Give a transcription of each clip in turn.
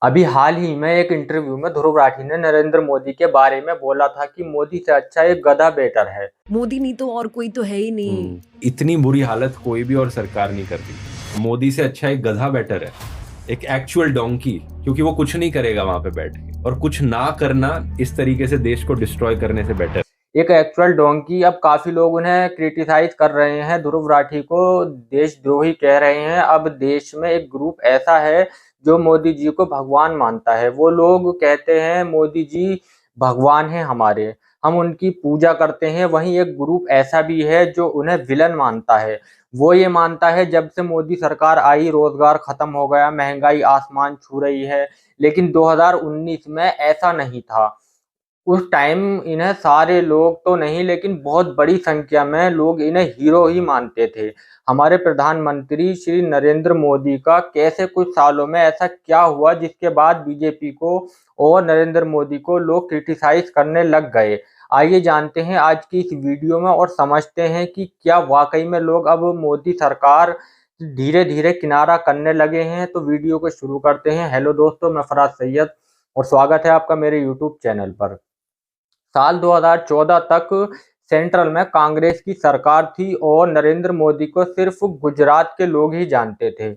अभी हाल ही में एक इंटरव्यू में ध्रुव राठी ने नरेंद्र मोदी के बारे में बोला था कि मोदी से अच्छा एक गधा बेटर है। मोदी नहीं तो और कोई तो है ही नहीं। इतनी बुरी हालत कोई भी और सरकार नहीं कर रही। मोदी से अच्छा एक गधा बेटर है, एक एक्चुअल डोंकी, क्योंकि वो कुछ नहीं करेगा वहां पे बैठ के, और कुछ ना करना इस तरीके से देश को डिस्ट्रॉय करने से बेटर। एक एक्चुअल डोंकी। अब काफी लोग उन्हें क्रिटिसाइज कर रहे हैं, ध्रुव राठी को देशद्रोही कह रहे हैं। अब देश में एक ग्रुप ऐसा है जो मोदी जी को भगवान मानता है। वो लोग कहते हैं मोदी जी भगवान हैं हमारे, हम उनकी पूजा करते हैं। वहीं एक ग्रुप ऐसा भी है जो उन्हें विलन मानता है। वो ये मानता है जब से मोदी सरकार आई रोजगार खत्म हो गया, महंगाई आसमान छू रही है। लेकिन 2019 में ऐसा नहीं था। उस टाइम इन्हें सारे लोग तो नहीं लेकिन बहुत बड़ी संख्या में लोग इन्हें हीरो ही मानते थे। हमारे प्रधानमंत्री श्री नरेंद्र मोदी का कैसे कुछ सालों में ऐसा क्या हुआ जिसके बाद बीजेपी को और नरेंद्र मोदी को लोग क्रिटिसाइज करने लग गए। आइए जानते हैं आज की इस वीडियो में और समझते हैं कि क्या वाकई में लोग अब मोदी सरकार धीरे धीरे किनारा करने लगे हैं। तो वीडियो को शुरू करते हैं। हेलो दोस्तों, मैं फराज सैयद और स्वागत है आपका मेरे यूट्यूब चैनल पर। साल 2014 तक सेंट्रल में कांग्रेस की सरकार थी और नरेंद्र मोदी को सिर्फ गुजरात के लोग ही जानते थे।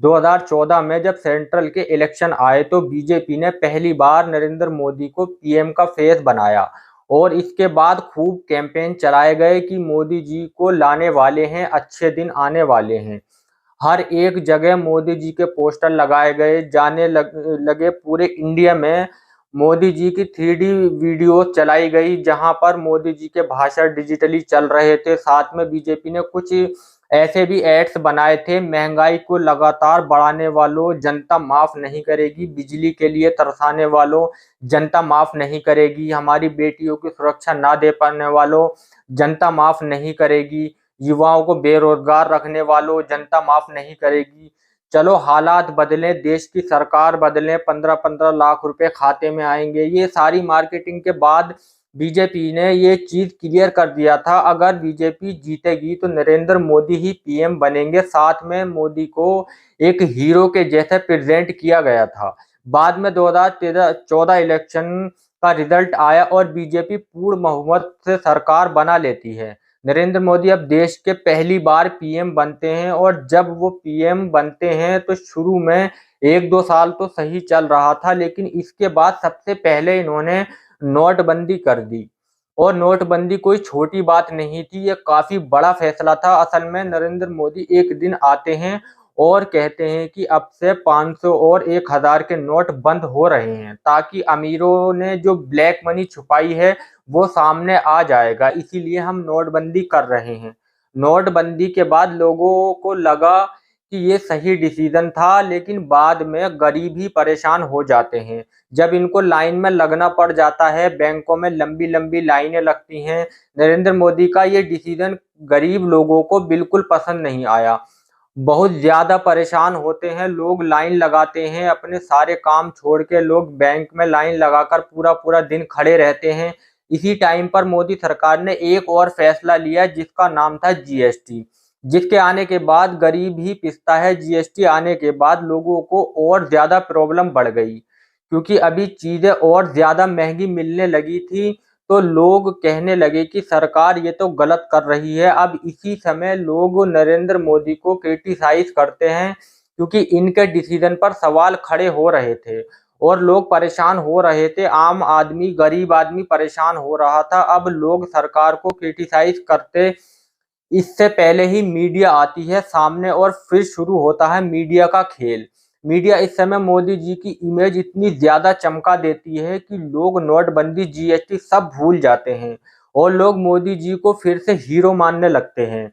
2014 में जब सेंट्रल के इलेक्शन आए तो बीजेपी ने पहली बार नरेंद्र मोदी को पीएम का फेस बनाया और इसके बाद खूब कैंपेन चलाए गए कि मोदी जी को लाने वाले हैं, अच्छे दिन आने वाले हैं। हर एक जगह मोदी जी के पोस्टर लगाए गए, लगे पूरे इंडिया में। मोदी जी की 3D वीडियो चलाई गई जहां पर मोदी जी के भाषण डिजिटली चल रहे थे। साथ में बीजेपी ने कुछ ऐसे भी एड्स बनाए थे, महंगाई को लगातार बढ़ाने वालों जनता माफ नहीं करेगी, बिजली के लिए तरसाने वालों जनता माफ नहीं करेगी, हमारी बेटियों की सुरक्षा ना दे पाने वालों जनता माफ नहीं करेगी, युवाओं को बेरोजगार रखने वालों जनता माफ नहीं करेगी। चलो हालात बदलें, देश की सरकार बदलें, 15-15 लाख रुपए खाते में आएंगे। ये सारी मार्केटिंग के बाद बीजेपी ने ये चीज क्लियर कर दिया था, अगर बीजेपी जीतेगी तो नरेंद्र मोदी ही पीएम बनेंगे। साथ में मोदी को एक हीरो के जैसे प्रेजेंट किया गया था। बाद में 2014 इलेक्शन का रिजल्ट आया और बीजेपी पूर्ण बहुमत से सरकार बना लेती है। नरेंद्र मोदी अब देश के पहली बार पीएम बनते हैं और जब वो पीएम बनते हैं तो शुरू में 1-2 साल तो सही चल रहा था, लेकिन इसके बाद सबसे पहले इन्होंने नोटबंदी कर दी। और नोटबंदी कोई छोटी बात नहीं थी, ये काफी बड़ा फैसला था। असल में नरेंद्र मोदी एक दिन आते हैं और कहते हैं कि अब से 500 और 1000 के नोट बंद हो रहे हैं, ताकि अमीरों ने जो ब्लैक मनी छुपाई है वो सामने आ जाएगा, इसीलिए हम नोटबंदी कर रहे हैं। नोटबंदी के बाद लोगों को लगा कि ये सही डिसीजन था, लेकिन बाद में गरीब ही परेशान हो जाते हैं। जब इनको लाइन में लगना पड़ जाता है, बैंकों में लंबी लंबी लाइनें लगती हैं। नरेंद्र मोदी का ये डिसीजन गरीब लोगों को बिल्कुल पसंद नहीं आया। बहुत ज्यादा परेशान होते हैं लोग, लाइन लगाते हैं, अपने सारे काम छोड़ के लोग बैंक में लाइन लगाकर पूरा पूरा दिन खड़े रहते हैं। इसी टाइम पर मोदी सरकार ने एक और फैसला लिया जिसका नाम था जीएसटी, जिसके आने के बाद गरीब ही पिसता है। जीएसटी आने के बाद लोगों को और ज्यादा प्रॉब्लम बढ़ गई, क्योंकि अभी चीजें और ज्यादा महंगी मिलने लगी थी। तो लोग कहने लगे कि सरकार ये तो गलत कर रही है। अब इसी समय लोग नरेंद्र मोदी को क्रिटिसाइज करते हैं, क्योंकि इनके डिसीजन पर सवाल खड़े हो रहे थे और लोग परेशान हो रहे थे। आम आदमी, गरीब आदमी परेशान हो रहा था। अब लोग सरकार को क्रिटिसाइज करते, इससे पहले ही मीडिया आती है सामने और फिर शुरू होता है मीडिया का खेल। मीडिया इस समय मोदी जी की इमेज इतनी ज्यादा चमका देती है कि लोग नोटबंदी, जीएसटी सब भूल जाते हैं और लोग मोदी जी को फिर से हीरो मानने लगते हैं।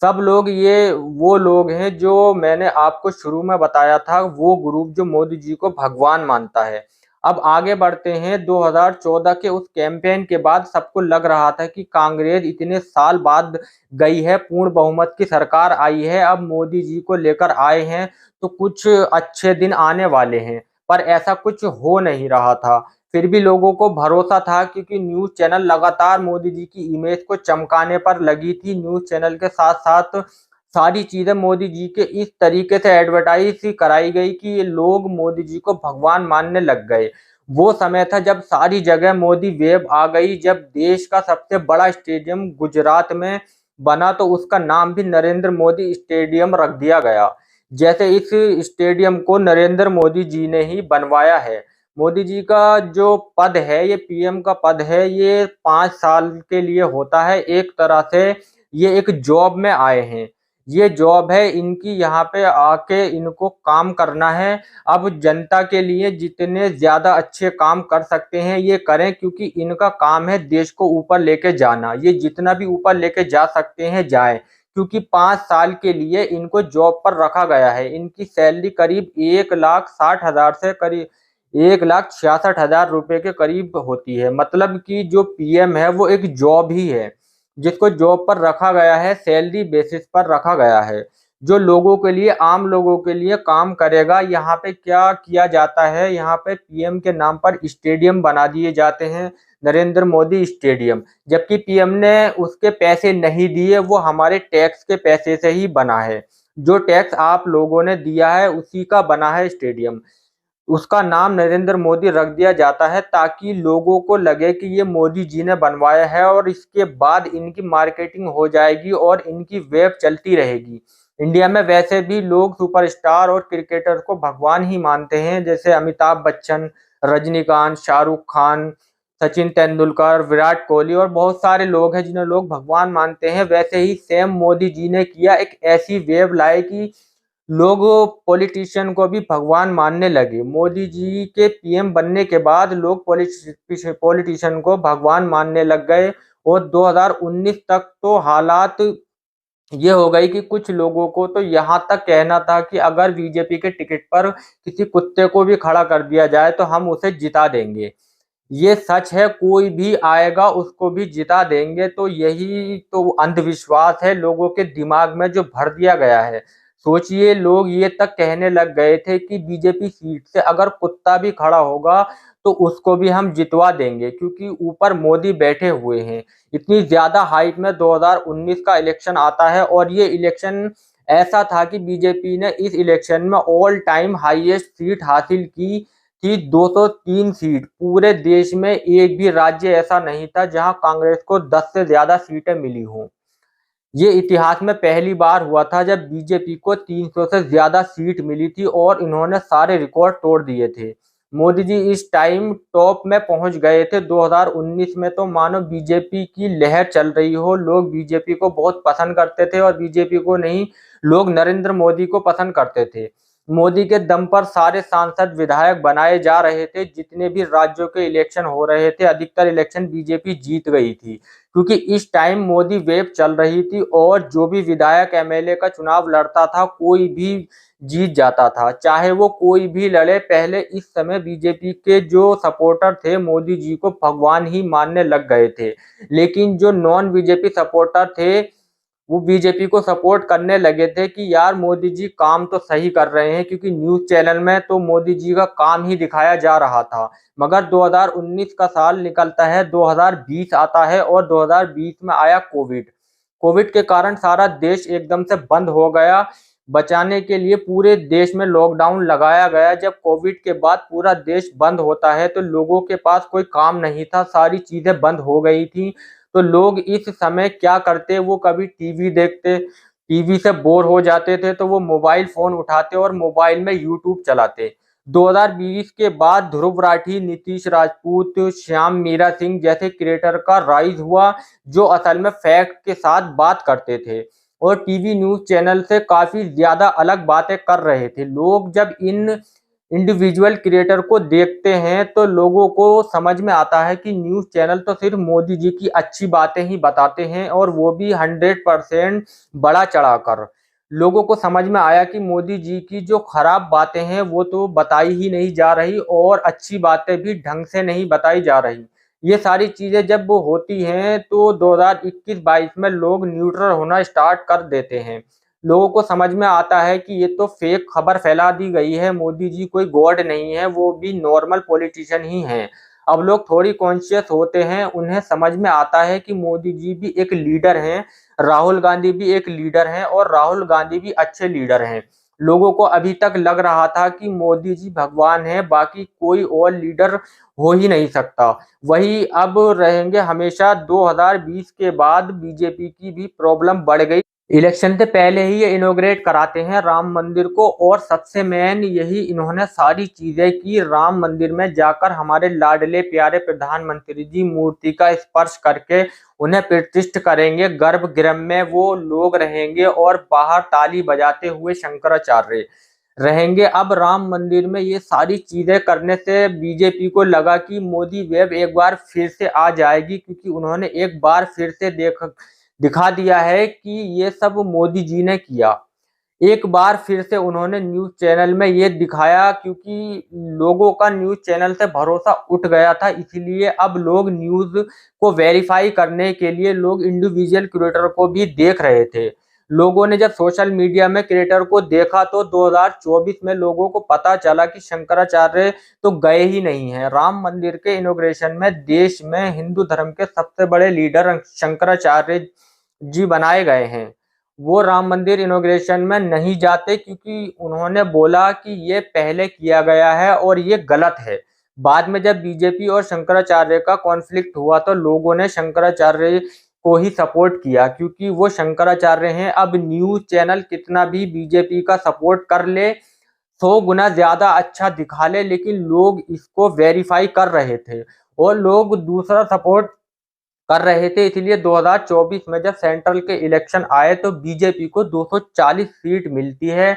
सब लोग, ये वो लोग हैं जो मैंने आपको शुरू में बताया था, वो ग्रुप जो मोदी जी को भगवान मानता है। अब आगे बढ़ते हैं। 2014 के उस कैंपेन के बाद सबको लग रहा था कि कांग्रेस इतने साल बाद गई है, पूर्ण बहुमत की सरकार आई है, अब मोदी जी को लेकर आए हैं तो कुछ अच्छे दिन आने वाले हैं। पर ऐसा कुछ हो नहीं रहा था। फिर भी लोगों को भरोसा था, क्योंकि न्यूज चैनल लगातार मोदी जी की इमेज को चमकाने पर लगी थी। न्यूज चैनल के साथ साथ सारी चीजें मोदी जी के इस तरीके से एडवर्टाइज कराई गई कि ये लोग मोदी जी को भगवान मानने लग गए। वो समय था जब सारी जगह मोदी वेव आ गई, जब देश का सबसे बड़ा स्टेडियम गुजरात में बना तो उसका नाम भी नरेंद्र मोदी स्टेडियम रख दिया गया। जैसे इस स्टेडियम को नरेंद्र मोदी जी ने ही बनवाया है। मोदी जी का जो पद है, ये पीएम का पद है, ये 5 साल के लिए होता है। एक तरह से ये एक जॉब में आए हैं। ये जॉब है इनकी, यहाँ पे आके इनको काम करना है। अब जनता के लिए जितने ज्यादा अच्छे काम कर सकते हैं ये करें, क्योंकि इनका काम है देश को ऊपर लेके जाना। ये जितना भी ऊपर लेके जा सकते हैं जाएं, क्योंकि 5 साल के लिए इनको जॉब पर रखा गया है। इनकी सैलरी करीब 1,60,000 से करीब 1,66,000 रुपए के करीब होती है। मतलब कि जो पीएम है वो एक जॉब ही है, जिसको जॉब पर रखा गया है, सैलरी बेसिस पर रखा गया है, जो लोगों के लिए, आम लोगों के लिए काम करेगा। यहाँ पे क्या किया जाता है, यहाँ पे पीएम के नाम पर स्टेडियम बना दिए जाते हैं, नरेंद्र मोदी स्टेडियम, जबकि पीएम ने उसके पैसे नहीं दिए, वो हमारे टैक्स के पैसे से ही बना है। जो टैक्स आप लोगों ने दिया है उसी का बना है स्टेडियम। उसका नाम नरेंद्र मोदी रख दिया जाता है ताकि लोगों को लगे कि ये मोदी जी ने बनवाया है, और इसके बाद इनकी मार्केटिंग हो जाएगी और इनकी वेब चलती रहेगी। इंडिया में वैसे भी लोग सुपरस्टार और क्रिकेटर को भगवान ही मानते हैं, जैसे अमिताभ बच्चन, रजनीकांत, शाहरुख खान, सचिन तेंदुलकर, विराट कोहली और बहुत सारे लोग हैं जिन्हें लोग भगवान मानते हैं। वैसे ही सेम मोदी जी ने किया, एक ऐसी वेव लाए कि लोग पॉलिटिशियन को भी भगवान मानने लगे। मोदी जी के पीएम बनने के बाद लोग पॉलिटिशियन को भगवान मानने लग गए, और 2019 तक तो हालात ये हो गई कि कुछ लोगों को तो यहाँ तक कहना था कि अगर बीजेपी के टिकट पर किसी कुत्ते को भी खड़ा कर दिया जाए तो हम उसे जिता देंगे। ये सच है, कोई भी आएगा उसको भी जिता देंगे। तो यही तो अंधविश्वास है लोगों के दिमाग में जो भर दिया गया है। सोचिए, लोग ये तक कहने लग गए थे कि बीजेपी सीट से अगर कुत्ता भी खड़ा होगा तो उसको भी हम जितवा देंगे, क्योंकि ऊपर मोदी बैठे हुए हैं। इतनी ज्यादा हाइट में 2019 का इलेक्शन आता है, और ये इलेक्शन ऐसा था कि बीजेपी ने इस इलेक्शन में ऑल टाइम हाईएस्ट सीट हासिल की थी, 203 सीट। पूरे देश में एक भी राज्य ऐसा नहीं था जहां कांग्रेस को 10 से ज्यादा सीटें मिली हों। ये इतिहास में पहली बार हुआ था जब बीजेपी को 300 से ज्यादा सीट मिली थी, और इन्होंने सारे रिकॉर्ड तोड़ दिए थे। मोदी जी इस टाइम टॉप में पहुंच गए थे। 2019 में तो मानो बीजेपी की लहर चल रही हो, लोग बीजेपी को बहुत पसंद करते थे, और बीजेपी को नहीं, लोग नरेंद्र मोदी को पसंद करते थे। मोदी के दम पर सारे सांसद विधायक बनाए जा रहे थे। जितने भी राज्यों के इलेक्शन हो रहे थे, अधिकतर इलेक्शन बीजेपी जीत गई थी, क्योंकि इस टाइम मोदी वेव चल रही थी, और जो भी विधायक एमएलए का चुनाव लड़ता था कोई भी जीत जाता था, चाहे वो कोई भी लड़े। पहले इस समय बीजेपी के जो सपोर्टर थे मोदी जी को भगवान ही मानने लग गए थे, लेकिन जो नॉन बीजेपी सपोर्टर थे वो बीजेपी को सपोर्ट करने लगे थे कि यार मोदी जी काम तो सही कर रहे हैं, क्योंकि न्यूज चैनल में तो मोदी जी का काम ही दिखाया जा रहा था। मगर 2019 का साल निकलता है, 2020 आता है, और 2020 में आया कोविड। कोविड के कारण सारा देश एकदम से बंद हो गया। बचाने के लिए पूरे देश में लॉकडाउन लगाया गया। जब कोविड के बाद पूरा देश बंद होता है तो लोगों के पास कोई काम नहीं था, सारी चीजें बंद हो गई थी। तो लोग इस समय क्या करते, वो कभी टीवी देखते, टीवी से बोर हो जाते थे तो वो मोबाइल फोन उठाते और मोबाइल में यूट्यूब चलाते। 2020 के बाद ध्रुव राठी, नीतीश राजपूत, श्याम मीरा सिंह जैसे क्रिएटर का राइज हुआ, जो असल में फैक्ट के साथ बात करते थे और टीवी न्यूज चैनल से काफी ज्यादा अलग बातें कर रहे थे। लोग जब इन इंडिविजुअल क्रिएटर को देखते हैं तो लोगों को समझ में आता है कि न्यूज चैनल तो सिर्फ मोदी जी की अच्छी बातें ही बताते हैं, और वो भी 100% बड़ा चढ़ाकर। लोगों को समझ में आया कि मोदी जी की जो खराब बातें हैं वो तो बताई ही नहीं जा रही, और अच्छी बातें भी ढंग से नहीं बताई जा रही। ये सारी चीजें जब वो होती हैं तो 2021-22 में लोग न्यूट्रल होना स्टार्ट कर देते हैं। लोगों को समझ में आता है कि ये तो फेक खबर फैला दी गई है, मोदी जी कोई गॉड नहीं है, वो भी नॉर्मल पॉलिटिशियन ही हैं। अब लोग थोड़ी कॉन्शियस होते हैं, उन्हें समझ में आता है कि मोदी जी भी एक लीडर हैं, राहुल गांधी भी एक लीडर हैं और राहुल गांधी भी अच्छे लीडर हैं। लोगों को अभी तक लग रहा था कि मोदी जी भगवान हैं, बाकी कोई और लीडर हो ही नहीं सकता। वही अब रहेंगे हमेशा। 2020 के बाद बीजेपी की भी प्रॉब्लम बढ़ गई। इलेक्शन से पहले ही ये इनॉग्रेट कराते हैं राम मंदिर को, और सबसे मेन यही इन्होंने सारी चीजें की। राम मंदिर में जाकर हमारे लाडले प्यारे प्रधानमंत्री जी मूर्ति का स्पर्श करके उन्हें प्रतिष्ठित करेंगे। गर्भगृह में वो लोग रहेंगे और बाहर ताली बजाते हुए शंकराचार्य रहेंगे। अब राम मंदिर में ये सारी चीजें करने से बीजेपी को लगा कि मोदी वेव एक बार फिर से आ जाएगी, क्योंकि उन्होंने एक बार फिर से दिखा दिया है कि ये सब मोदी जी ने किया। एक बार फिर से उन्होंने न्यूज चैनल में ये दिखाया, क्योंकि लोगों का न्यूज चैनल से भरोसा उठ गया था। इसीलिए अब लोग न्यूज को वेरीफाई करने के लिए लोग इंडिविजुअल क्रिएटर को भी देख रहे थे। लोगों ने जब सोशल मीडिया में क्रिएटर को देखा तो 2024 में लोगों को पता चला कि शंकराचार्य तो गए ही नहीं हैं। राम मंदिर के इनॉग्रेशन में देश में हिंदू धर्म के सबसे बड़े लीडर शंकराचार्य जी बनाए गए हैं। वो राम मंदिर इनॉग्रेशन में नहीं जाते, क्योंकि उन्होंने बोला कि ये पहले किया गया है और ये गलत है। बाद में जब बीजेपी और शंकराचार्य का कॉन्फ्लिक्ट हुआ तो लोगों ने शंकराचार्य को ही सपोर्ट किया, क्योंकि वो शंकराचार्य हैं। अब न्यूज चैनल कितना भी बीजेपी का सपोर्ट कर ले, 100 गुना ज्यादा अच्छा दिखा ले, लेकिन लोग इसको वेरीफाई कर रहे थे और लोग दूसरा सपोर्ट कर रहे थे। इसलिए 2024 में जब सेंट्रल के इलेक्शन आए तो बीजेपी को 240 सीट मिलती है,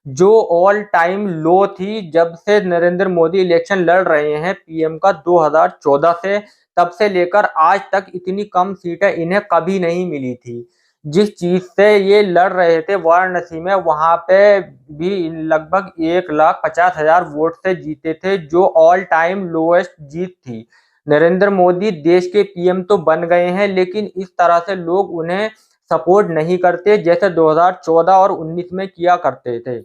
जो ऑल टाइम लो थी। जब से नरेंद्र मोदी इलेक्शन लड़ रहे हैं पीएम का 2014 से, तब से लेकर आज तक इतनी कम सीटें इन्हें कभी नहीं मिली थी। जिस चीज से ये लड़ रहे थे वाराणसी में, वहां पे भी लगभग 1,50,000 वोट से जीते थे, जो ऑल टाइम लोएस्ट जीत थी। नरेंद्र मोदी देश के पीएम तो बन गए हैं, लेकिन इस तरह से लोग उन्हें सपोर्ट नहीं करते जैसे 2014 और 19 में किया करते थे।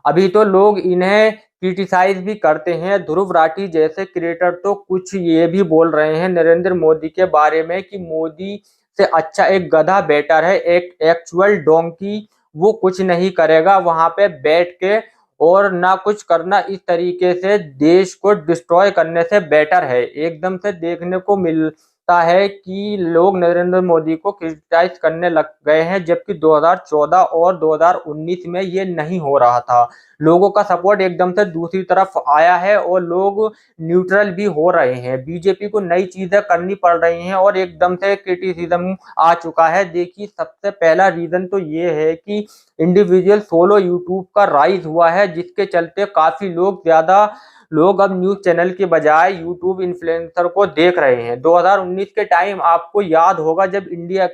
अभी तो लोग इन्हें क्रिटिसाइज भी करते हैं। ध्रुव राठी जैसे क्रिएटर तो कुछ ये भी बोल रहे हैं नरेंद्र मोदी के बारे में कि मोदी से अच्छा एक गधा बेटर है, एक एक्चुअल डोंकी। वो कुछ नहीं करेगा वहां पे बैठ के, और ना कुछ करना। इस तरीके से देश को डिस्ट्रॉय करने से बेटर है। एकदम से देखने को मिलता है कि लोग नरेंद्र मोदी को क्रिटिसाइज करने लग गए हैं, जबकि 2014 और 2019 में ये नहीं हो रहा था। लोगों का सपोर्ट एकदम से दूसरी तरफ आया है और लोग न्यूट्रल भी हो रहे हैं। बीजेपी को नई चीजें करनी पड़ रही हैं और एकदम से क्रिटिसिज्म आ चुका है। देखिए, सबसे पहला रीजन तो ये है कि इंडिविजुअल सोलो यूट्यूब का राइज हुआ है, जिसके चलते काफी ज्यादा लोग अब न्यूज चैनल के बजाय यूट्यूब इन्फ्लुएंसर को देख रहे हैं। 2019 के टाइम आपको याद होगा जब इंडिया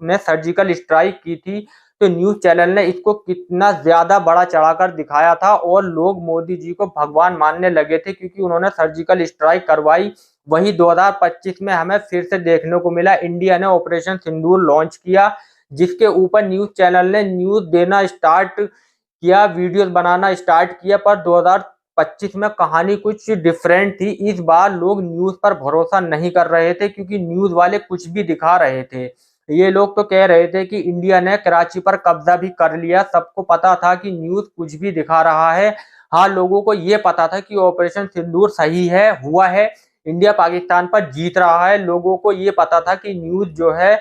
ने सर्जिकल स्ट्राइक की थी, तो न्यूज चैनल ने इसको कितना ज्यादा बड़ा चढ़ाकर दिखाया था और लोग मोदी जी को भगवान मानने लगे थे, क्योंकि उन्होंने सर्जिकल स्ट्राइक करवाई। वही 2025 में हमें फिर से देखने को मिला। इंडिया ने ऑपरेशन सिंदूर लॉन्च किया, जिसके ऊपर न्यूज चैनल ने न्यूज देना स्टार्ट किया, वीडियोस बनाना स्टार्ट किया। पर 2025 में कहानी कुछ डिफरेंट थी। इस बार लोग न्यूज पर भरोसा नहीं कर रहे थे, क्योंकि न्यूज वाले कुछ भी दिखा रहे थे। ये लोग तो कह रहे थे कि इंडिया ने कराची पर कब्जा भी कर लिया। सबको पता था कि न्यूज कुछ भी दिखा रहा है। हाँ, लोगों को ये पता था कि ऑपरेशन सिंदूर सही है, हुआ है, इंडिया पाकिस्तान पर जीत रहा है। लोगों को ये पता था कि न्यूज जो है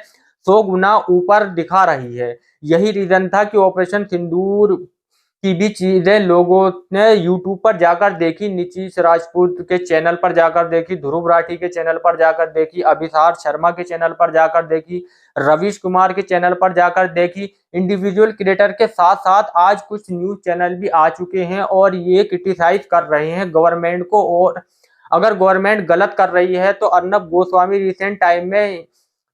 100 गुना ऊपर दिखा रही है। यही रीजन था कि ऑपरेशन सिंदूर की भी चीजें लोगों ने यूट्यूब पर जाकर देखी, नीतीश राजपूत के चैनल पर जाकर देखी, ध्रुव राठी के चैनल पर जाकर देखी, अभिसार शर्मा के चैनल पर जाकर देखी, रवीश कुमार के चैनल पर जाकर देखी। इंडिविजुअल क्रिएटर के साथ साथ आज कुछ न्यूज चैनल भी आ चुके हैं और ये क्रिटिसाइज कर रहे हैं गवर्नमेंट को। और अगर गवर्नमेंट गलत कर रही है तो अर्नब गोस्वामी रिसेंट टाइम में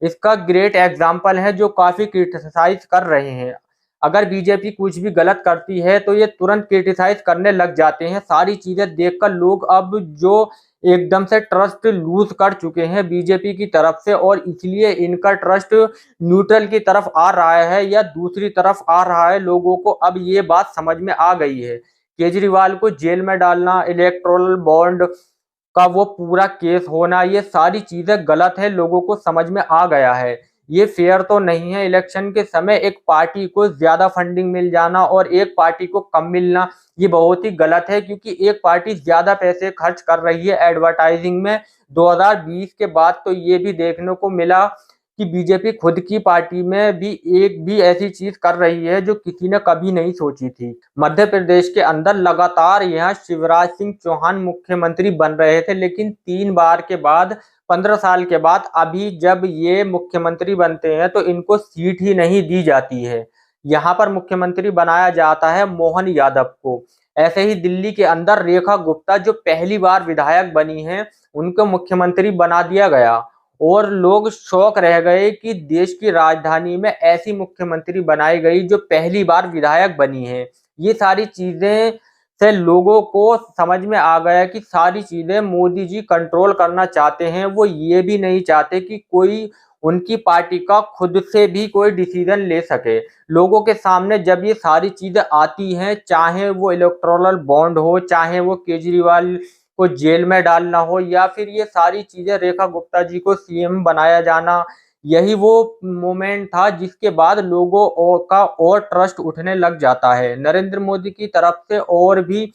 इसका ग्रेट एग्जाम्पल है, जो काफी क्रिटिसाइज कर रहे हैं। अगर बीजेपी कुछ भी गलत करती है तो ये तुरंत क्रिटिसाइज करने लग जाते हैं। सारी चीजें देखकर लोग अब जो एकदम से ट्रस्ट लूज कर चुके हैं बीजेपी की तरफ से, और इसलिए इनका ट्रस्ट न्यूट्रल की तरफ आ रहा है या दूसरी तरफ आ रहा है। लोगों को अब ये बात समझ में आ गई है। केजरीवाल को जेल में डालना, इलेक्टोरल बॉन्ड का वो पूरा केस होना, ये सारी चीजें गलत है, लोगों को समझ में आ गया है। ये फेयर तो नहीं है। इलेक्शन के समय एक पार्टी को ज्यादा फंडिंग मिल जाना और एक पार्टी को कम मिलना, ये बहुत ही गलत है, क्योंकि एक पार्टी ज्यादा पैसे खर्च कर रही है एडवर्टाइजिंग में। 2020 के बाद तो ये भी देखने को मिला कि बीजेपी खुद की पार्टी में भी एक भी ऐसी चीज कर रही है जो किसी ने कभी नहीं सोची थी। मध्य प्रदेश के अंदर लगातार यहाँ शिवराज सिंह चौहान मुख्यमंत्री बन रहे थे, लेकिन 3 बार के बाद 15 साल के बाद अभी जब ये मुख्यमंत्री बनते हैं तो इनको सीट ही नहीं दी जाती है। यहाँ पर मुख्यमंत्री बनाया जाता है मोहन यादव को। ऐसे ही दिल्ली के अंदर रेखा गुप्ता जो पहली बार विधायक बनी हैं, उनको मुख्यमंत्री बना दिया गया और लोग शौक रह गए कि देश की राजधानी में ऐसी मुख्यमंत्री बनाई गई जो पहली बार विधायक बनी है। ये सारी चीजें से लोगों को समझ में आ गया कि सारी चीजें मोदी जी कंट्रोल करना चाहते हैं। वो ये भी नहीं चाहते कि कोई उनकी पार्टी का खुद से भी कोई डिसीजन ले सके। लोगों के सामने जब ये सारी चीजें आती हैं, चाहे वो इलेक्टोरल बॉन्ड हो, चाहे वो केजरीवाल को जेल में डालना हो, या फिर ये सारी चीजें रेखा गुप्ता जी को सीएम बनाया जाना, यही वो मोमेंट था जिसके बाद लोगों का और ट्रस्ट उठने लग जाता है नरेंद्र मोदी की तरफ से। और भी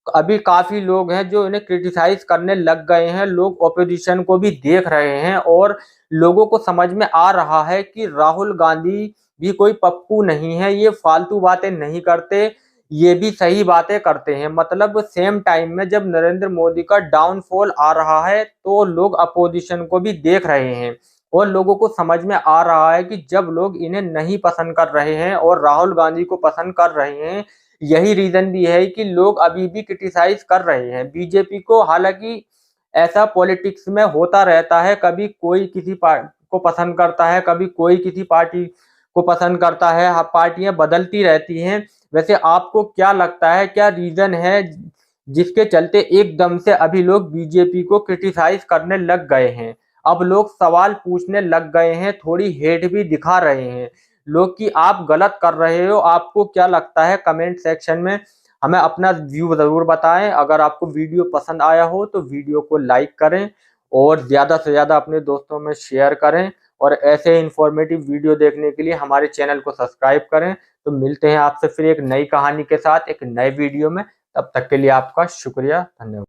अभी काफी लोग हैं जो इन्हें क्रिटिसाइज करने लग गए हैं। लोग ऑपोजिशन को भी देख रहे हैं और लोगों को समझ में आ रहा है कि राहुल गांधी भी कोई पप्पू नहीं है, ये फालतू बातें नहीं करते, ये भी सही बातें करते हैं। मतलब सेम टाइम में जब नरेंद्र मोदी का डाउनफॉल आ रहा है तो लोग अपोजिशन को भी देख रहे हैं और लोगों को समझ में आ रहा है कि जब लोग इन्हें नहीं पसंद कर रहे हैं और राहुल गांधी को पसंद कर रहे हैं, यही रीजन भी है कि लोग अभी भी क्रिटिसाइज कर रहे हैं बीजेपी को। हालांकि ऐसा पॉलिटिक्स में होता रहता है, कभी कोई किसी को पसंद करता है, कभी कोई किसी पार्टी को पसंद करता है, पार्टियां बदलती रहती हैं। वैसे आपको क्या लगता है, क्या रीजन है जिसके चलते एकदम से अभी लोग बीजेपी को क्रिटिसाइज करने लग गए हैं? अब लोग सवाल पूछने लग गए हैं, थोड़ी हेट भी दिखा रहे हैं लोग कि आप गलत कर रहे हो। आपको क्या लगता है, कमेंट सेक्शन में हमें अपना व्यू जरूर बताएं। अगर आपको वीडियो पसंद आया हो तो वीडियो को लाइक करें और ज्यादा से ज्यादा अपने दोस्तों में शेयर करें, और ऐसे इंफॉर्मेटिव वीडियो देखने के लिए हमारे चैनल को सब्सक्राइब करें। तो मिलते हैं आपसे फिर एक नई कहानी के साथ एक नए वीडियो में। तब तक के लिए आपका शुक्रिया, धन्यवाद।